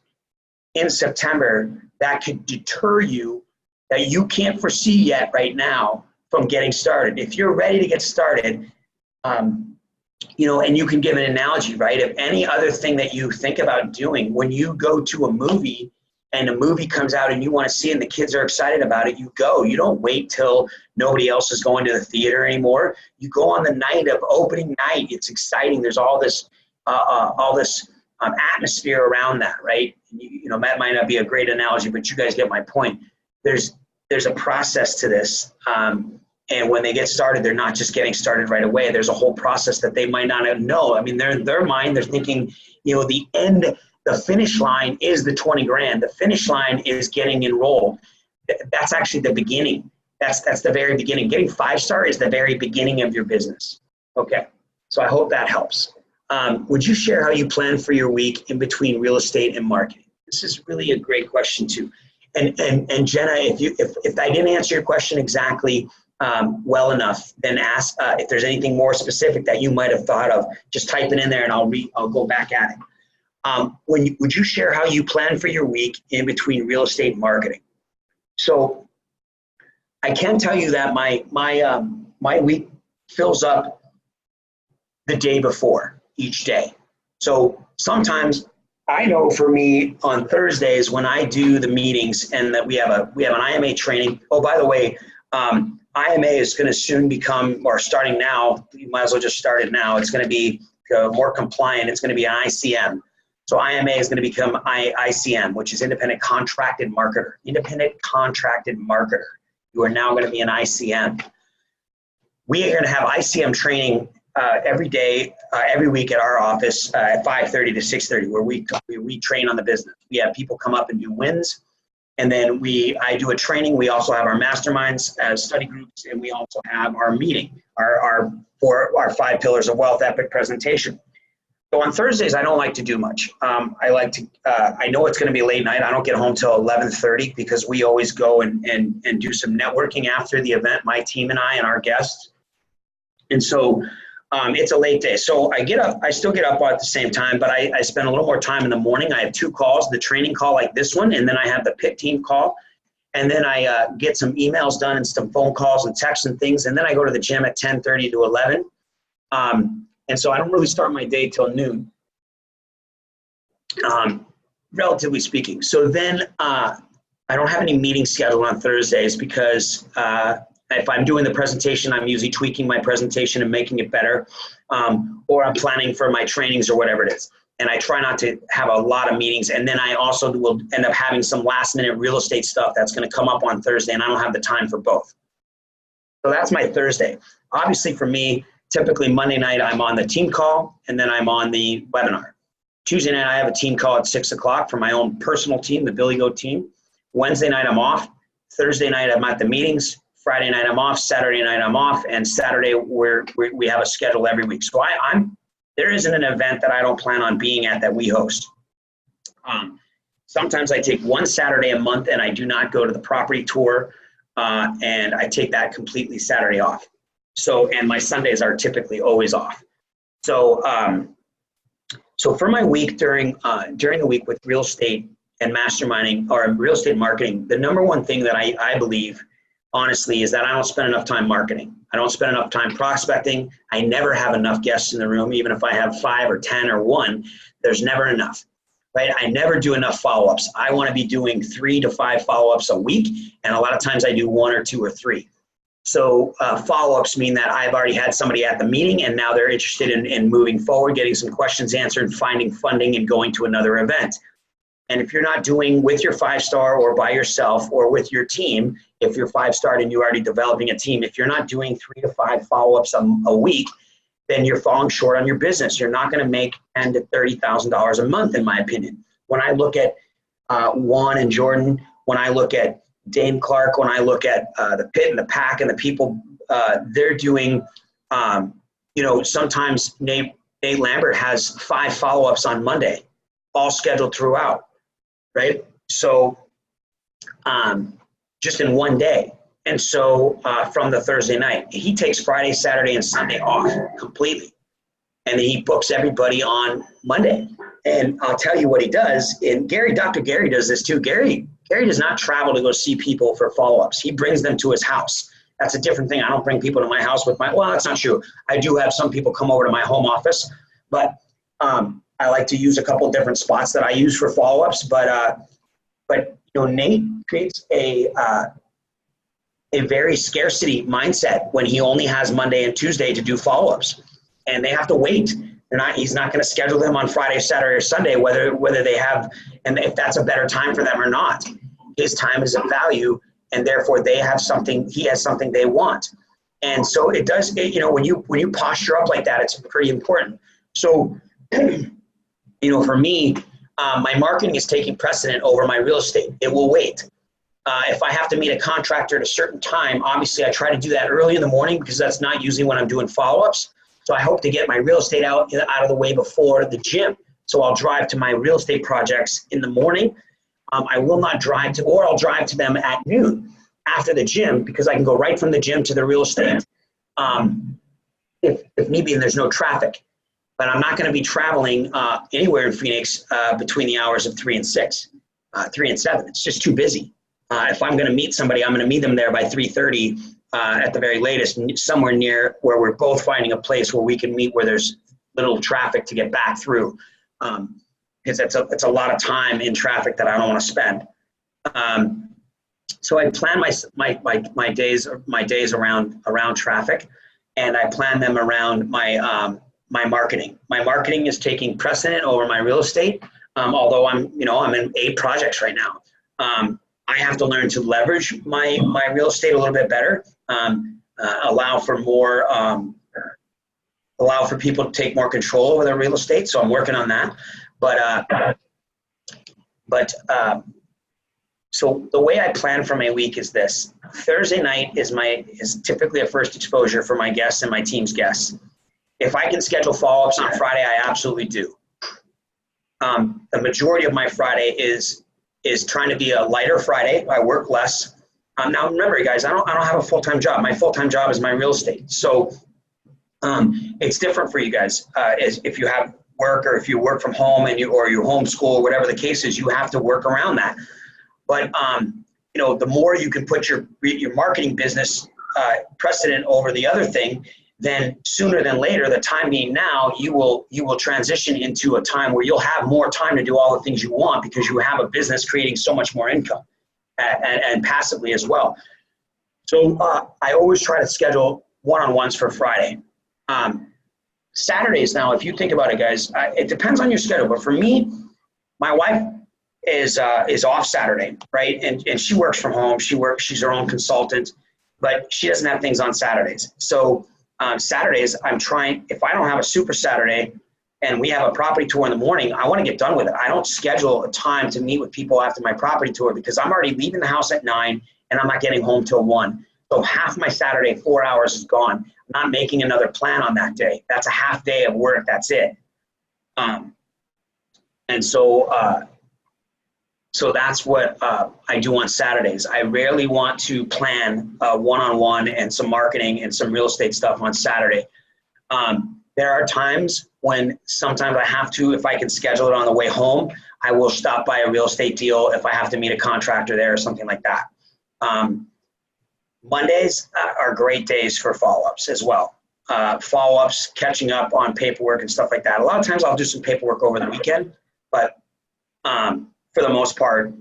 in September that could deter you that you can't foresee yet right now from getting started. If you're ready to get started, and you can give an analogy, right? Of any other thing that you think about doing, when you go to a movie and a movie comes out and you want to see it and the kids are excited about it, you go. You don't wait till nobody else is going to the theater anymore. You go on the night of opening night. It's exciting. There's all this atmosphere around that, right? That might not be a great analogy, but you guys get my point. There's a process to this. And when they get started, they're not just getting started right away. There's a whole process that they might not know. I mean, in their mind, they're thinking, the finish line is the 20 grand. The finish line is getting enrolled. That's actually the beginning. That's the very beginning. Getting 5-star is the very beginning of your business. Okay, so I hope that helps. Would you share how you plan for your week in between real estate and marketing? This is really a great question too. And Jenna, if I didn't answer your question exactly well enough, then ask if there's anything more specific that you might have thought of. Just type it in there and I'll go back at it. Would you share how you plan for your week in between real estate and marketing? So I can tell you that my week fills up the day before each day. So sometimes I know for me on Thursdays when I do the meetings and that we have an IMA training. Oh, by the way, IMA is going to soon become, or starting now, you might as well just start it now. It's going to be more compliant. It's going to be an ICM. So IMA is going to become ICM, which is Independent Contracted Marketer. Independent Contracted Marketer. You are now going to be an ICM. We are going to have ICM training every day, every week at our office at 5:30 to 6:30, where we train on the business. We have people come up and do wins. And then I do a training. We also have our masterminds as study groups, and we also have our meeting, our 5 pillars of wealth epic presentation. So on Thursdays, I don't like to do much. I know it's going to be late night. I don't get home till 11:30 because we always go and do some networking after the event, my team and I and our guests. And so it's a late day. So I still get up at the same time, but I spend a little more time in the morning. I have 2 calls, the training call like this one, and then I have the pit team call. And then I get some emails done and some phone calls and texts and things. And then I go to the gym at 10:30 to 11. And so I don't really start my day till noon, relatively speaking. So then I don't have any meetings scheduled on Thursdays because if I'm doing the presentation, I'm usually tweaking my presentation and making it better, or I'm planning for my trainings or whatever it is. And I try not to have a lot of meetings. And then I also will end up having some last minute real estate stuff that's going to come up on Thursday, and I don't have the time for both. So that's my Thursday. Obviously for me, typically Monday night, I'm on the team call, and then I'm on the webinar. Tuesday night, I have a team call at 6 o'clock for my own personal team, the Billy Goat team. Wednesday night, I'm off. Thursday night, I'm at the meetings. Friday night, I'm off. Saturday night, I'm off. And Saturday, we have a schedule every week. So there isn't an event that I don't plan on being at that we host. Sometimes I take one Saturday a month and I do not go to the property tour, and I take that completely Saturday off. So, and my Sundays are typically always off. So, so for my week during the week with real estate and masterminding or real estate marketing, the number one thing that I believe, honestly, is that I don't spend enough time marketing. I don't spend enough time prospecting. I never have enough guests in the room. Even if I have 5 or 10 or 1, there's never enough, right? I never do enough follow-ups. I want to be doing 3 to 5 follow-ups a week. And a lot of times I do 1 or 2 or 3. So follow-ups mean that I've already had somebody at the meeting and now they're interested in moving forward, getting some questions answered, finding funding, and going to another event. And if you're not doing with your 5-star or by yourself or with your team, if you're 5-star and you're already developing a team, if you're not doing 3 to 5 follow-ups a week, then you're falling short on your business. You're not going to make $10,000 to $30,000 a month, in my opinion. When I look at Juan and Jordan, when I look at Dame Clark, when I look at the Pit and the Pack and the people, they're doing, sometimes Nate Lambert has 5 follow-ups on Monday, all scheduled throughout, right? So just in one day. And so from the Thursday night, he takes Friday, Saturday, and Sunday off completely. And then he books everybody on Monday. And I'll tell you what he does. And Dr. Gary does this too. Gary does not travel to go see people for follow-ups. He brings them to his house. That's a different thing. I don't bring people to my house well, that's not true. I do have some people come over to my home office, but I like to use a couple of different spots that I use for follow-ups. But Nate creates a very scarcity mindset when he only has Monday and Tuesday to do follow-ups, and they have to wait. He's not going to schedule them on Friday, Saturday, or Sunday, whether they have, and if that's a better time for them or not. His time is of value, and therefore he has something they want. And so it does, when you posture up like that, it's pretty important. So, for me, my marketing is taking precedent over my real estate. It will wait. If I have to meet a contractor at a certain time, obviously I try to do that early in the morning because that's not usually when I'm doing follow-ups. So I hope to get my real estate out of the way before the gym. So I'll drive to my real estate projects in the morning. I will not drive to, or I'll drive to them at noon after the gym because I can go right from the gym to the real estate if need be and there's no traffic. But I'm not going to be traveling anywhere in Phoenix between the hours of 3 and 6, 3 and 7. It's just too busy. If I'm going to meet somebody, I'm going to meet them there by 3:30 at the very latest, somewhere near where we're both finding a place where we can meet where there's little traffic to get back through. Because it's a lot of time in traffic that I don't want to spend. So I plan my days around traffic, and I plan them around my marketing. My marketing is taking precedent over my real estate. Although I'm in 8 projects right now. I have to learn to leverage my real estate a little bit better, allow for people to take more control over their real estate. So I'm working on that. So the way I plan for my week is this: Thursday night is typically a first exposure for my guests and my team's guests. If I can schedule follow-ups on Friday, I absolutely do. The majority of my Friday is trying to be a lighter Friday. I work less. Now remember, guys, I don't have a full-time job. My full-time job is my real estate. So it's different for you guys. If you have work or if you work from home or you homeschool, whatever the case is, you have to work around that. But the more you can put your marketing business precedent over the other thing, then sooner than later, the time being now, you will transition into a time where you'll have more time to do all the things you want because you have a business creating so much more income and passively as well. So I always try to schedule one-on-ones for Friday. Saturdays now, if you think about it, guys, it depends on your schedule. But for me, my wife is off Saturday, right? And she works from home. She's her own consultant, but she doesn't have things on Saturdays. So Saturdays, I'm trying, if I don't have a super Saturday and we have a property tour in the morning, I want to get done with it. I don't schedule a time to meet with people after my property tour because I'm already leaving the house at 9 and I'm not getting home till 1. So half my Saturday, 4 hours is gone. I'm not making another plan on that day. That's a half day of work. That's it. So that's what I do on Saturdays. I rarely want to plan one-on-one and some marketing and some real estate stuff on Saturday. There are times when sometimes I have to, if I can schedule it on the way home, I will stop by a real estate deal if I have to meet a contractor there or something like that. Mondays are great days for follow-ups as well. Follow-ups, catching up on paperwork and stuff like that. A lot of times I'll do some paperwork over the weekend, but for the most part,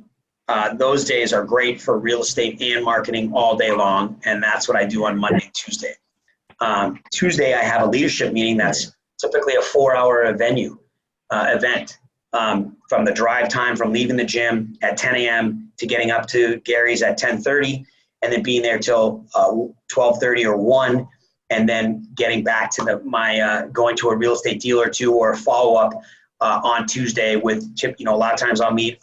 those days are great for real estate and marketing all day long. And that's what I do on Monday and Tuesday. Tuesday, I have a leadership meeting that's typically a 4-hour event. From the drive time, from leaving the gym at 10 a.m. to getting up to Gary's at 10:30, and then being there till 12:30 or 1, and then getting back to going to a real estate deal or two, or a follow-up on Tuesday with Chip. A lot of times I'll meet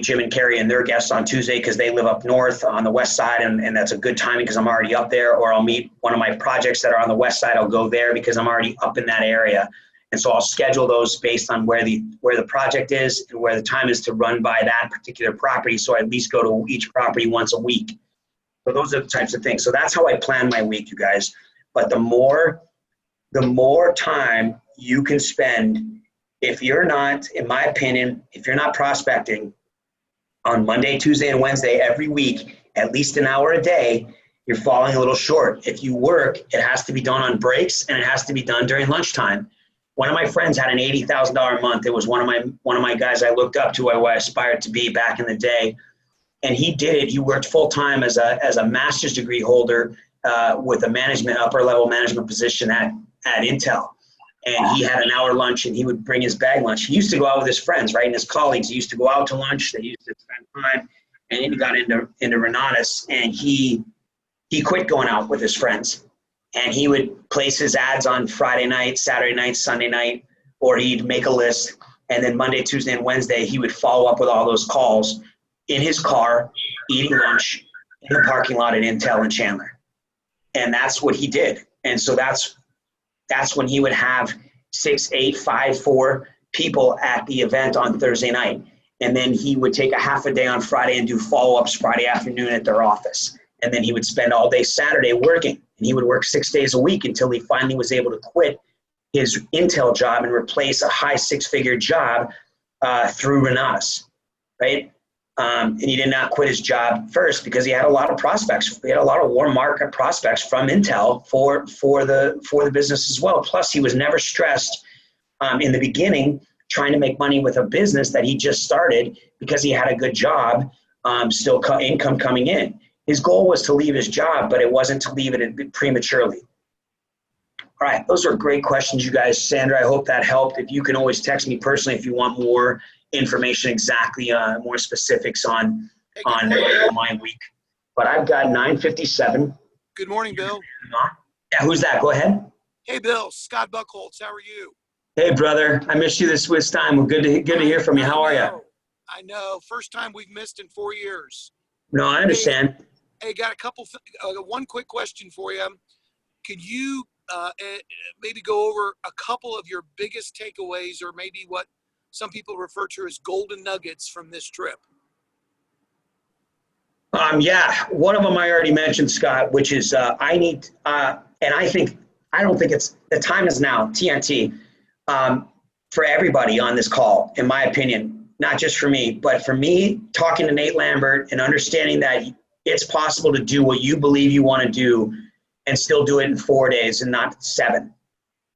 Jim and Carrie and their guests on Tuesday because they live up north on the west side, and that's a good timing because I'm already up there. Or I'll meet one of my projects that are on the west side. I'll go there because I'm already up in that area. And so I'll schedule those based on where the project is and where the time is to run by that particular property. So I at least go to each property once a week. So those are the types of things. So that's how I plan my week, you guys. But the more time you can spend, if you're not, in my opinion, if you're not prospecting on Monday, Tuesday, and Wednesday every week, at least an hour a day, you're falling a little short. If you work, it has to be done on breaks, and it has to be done during lunchtime. One of my friends had an $80,000 a month. It was one of my guys I looked up to, who I aspired to be back in the day. And he did it. He worked full time as a master's degree holder with a upper level management position at Intel. And he had an hour lunch, and he would bring his bag lunch. He used to go out with his friends, right, and his colleagues. He used to go out to lunch. They used to spend time. And then he got into Renatus, and he quit going out with his friends. And he would place his ads on Friday night, Saturday night, Sunday night, or he'd make a list. And then Monday, Tuesday, and Wednesday, he would follow up with all those calls in his car, eating lunch in the parking lot at Intel in Chandler. And that's what he did. And so that's when he would have 6, 8, 5, 4 people at the event on Thursday night. And then he would take a half a day on Friday and do follow-ups Friday afternoon at their office. And then he would spend all day Saturday working. And he would work 6 days a week until he finally was able to quit his Intel job and replace a high 6-figure job through Renatus, right? And he did not quit his job first because he had a lot of prospects. He had a lot of warm market prospects from Intel for the business as well. Plus, he was never stressed in the beginning trying to make money with a business that he just started because he had a good job, still income coming in. His goal was to leave his job, but it wasn't to leave it prematurely. All right, those are great questions, you guys. Sandra, I hope that helped. If you can always text me personally if you want more information, exactly, more specifics on my week. But I've got 9:57. Good morning, Bill. Yeah, who's that? Go ahead. Hey, Bill. Scott Buckholz. How are you? Hey, brother. I missed you this time. Well, good to hear from you. How are you? I know. First time we've missed in 4 years. No, I understand. Hey, got one quick question for you. Could you maybe go over a couple of your biggest takeaways, or maybe what some people refer to as golden nuggets from this trip? Yeah, one of them I already mentioned, Scott, which is and I don't think the time is now, TNT, for everybody on this call, in my opinion, not just for me, but for me, talking to Nate Lambert and understanding that it's possible to do what you believe you want to do and still do it in 4 days and not 7,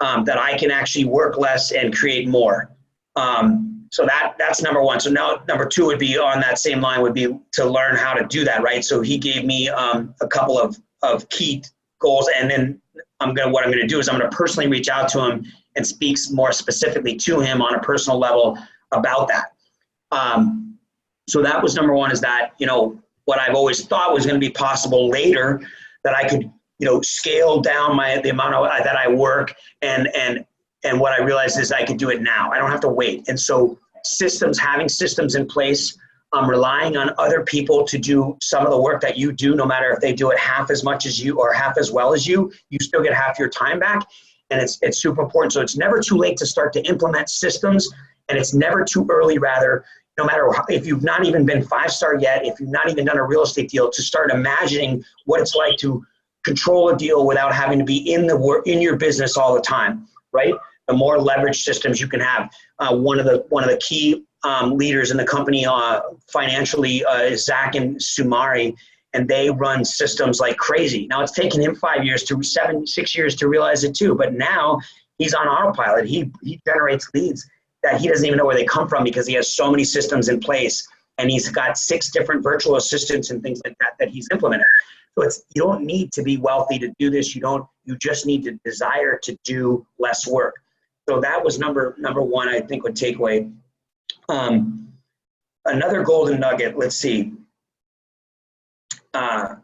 that I can actually work less and create more. So that's number one. So now number 2 would be on that same line, would be to learn how to do that, right? So he gave me a couple of key goals, and then what I'm gonna do is I'm gonna personally reach out to him and speak more specifically to him on a personal level about that. So that was number 1, is that, what I've always thought was gonna be possible later, that I could, scale down the amount that I work, and what I realized is I could do it now. I don't have to wait. And so having systems in place, relying on other people to do some of the work that you do, no matter if they do it half as much as you or half as well as you still get half your time back. And it's super important. So it's never too late to start to implement systems, and it's never too early, rather, no matter if you've not even been 5-star yet, if you've not even done a real estate deal, to start imagining what it's like to control a deal without having to be in your business all the time, right? The more leverage systems you can have. One of the key leaders in the company financially is Zach and Sumari, and they run systems like crazy. Now it's taken him 6 years to realize it too, but now he's on autopilot. He generates leads that he doesn't even know where they come from because he has so many systems in place, and he's got 6 different virtual assistants and things like that he's implemented. So you don't need to be wealthy to do this. You just need to desire to do less work. So that was number one, I think, would take away. Another golden nugget, let's see. I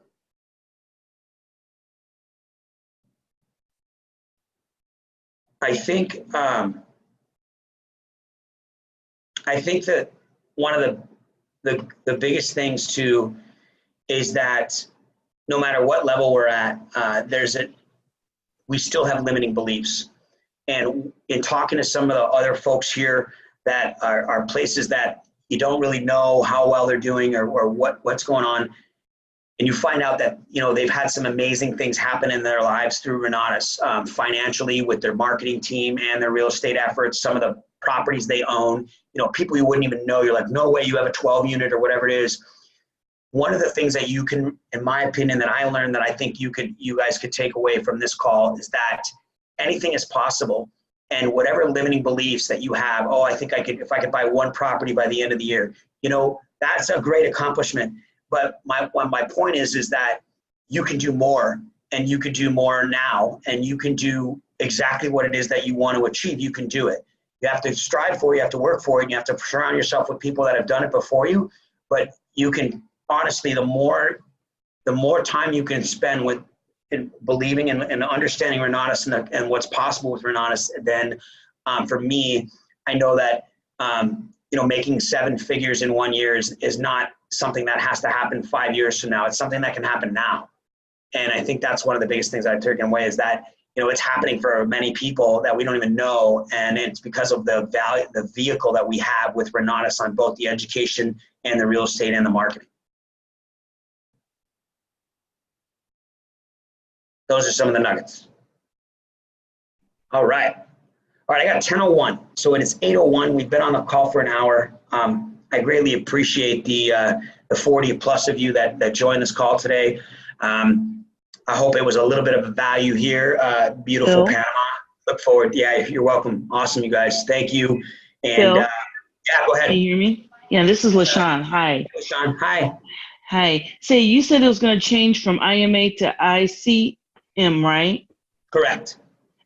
think that one of the biggest things too is that no matter what level we're at, we still have limiting beliefs. And in talking to some of the other folks here that are places that you don't really know how well they're doing or what's going on, and you find out that, you know, they've had some amazing things happen in their lives through Renatus, financially with their marketing team and their real estate efforts, some of the properties they own, you know, people you wouldn't even know. You're like, no way you have a 12 unit or whatever it is. One of the things that you can, in my opinion, that I learned that I think you guys could take away from this call is that anything is possible. And whatever limiting beliefs that you have, I think if I could buy 1 property by the end of the year, you know, that's a great accomplishment. But my point is that you can do more, and you can do more now, and you can do exactly what it is that you want to achieve. You can do it. You have to strive for it, you have to work for it, and you have to surround yourself with people that have done it before you. But you can, honestly, the more time you can spend with believing and understanding Renatus and what's possible with Renatus, then for me, I know that you know, making 7 figures in 1 year is not something that has to happen 5 years from now. It's something that can happen now. And I think that's one of the biggest things I've taken away is that, you know, it's happening for many people that we don't even know. And it's because of the vehicle that we have with Renatus on both the education and the real estate and the marketing. Those are some of the nuggets. All right. I got 10:01. So it is 8:01. We've been on the call for an hour. I greatly appreciate the 40 plus of you that joined this call today. I hope it was a little bit of a value here. Beautiful Bill? Panama. Look forward. Yeah, you're welcome. Awesome, you guys. Thank you. And Bill? yeah, go ahead. Can you hear me? Yeah, this is LaShawn. Hi. LaShawn, hi. Hi. Say, you said it was going to change from IMA to ICM, right? Correct.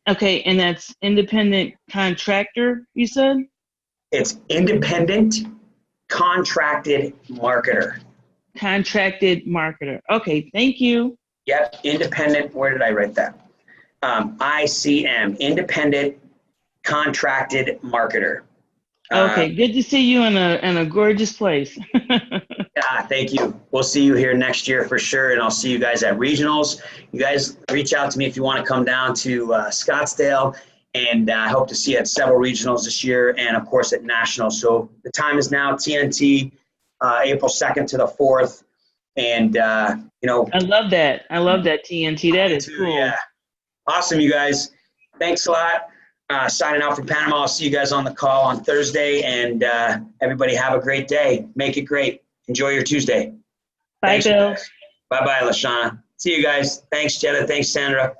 Okay, and that's independent contractor, you said? It's independent contracted marketer. Contracted marketer. Okay, thank you. Yep, independent. Where did I write that? ICM, independent contracted marketer. Okay, good to see you in a gorgeous place. Thank you. We'll see you here next year for sure, and I'll see you guys at regionals. You guys reach out to me if you want to come down to Scottsdale, and I hope to see you at several regionals this year, and of course at nationals. So the time is now TNT, April 2nd to the 4th, and you know. I love that. I love that TNT. That is cool. Yeah. Awesome, you guys. Thanks a lot. Signing out from Panama. I'll see you guys on the call on Thursday, and everybody have a great day. Make it great. Enjoy your Tuesday. Bye, Thanks, Bill. Bye-bye, LaShawn. See you guys. Thanks, Jenna. Thanks, Sandra.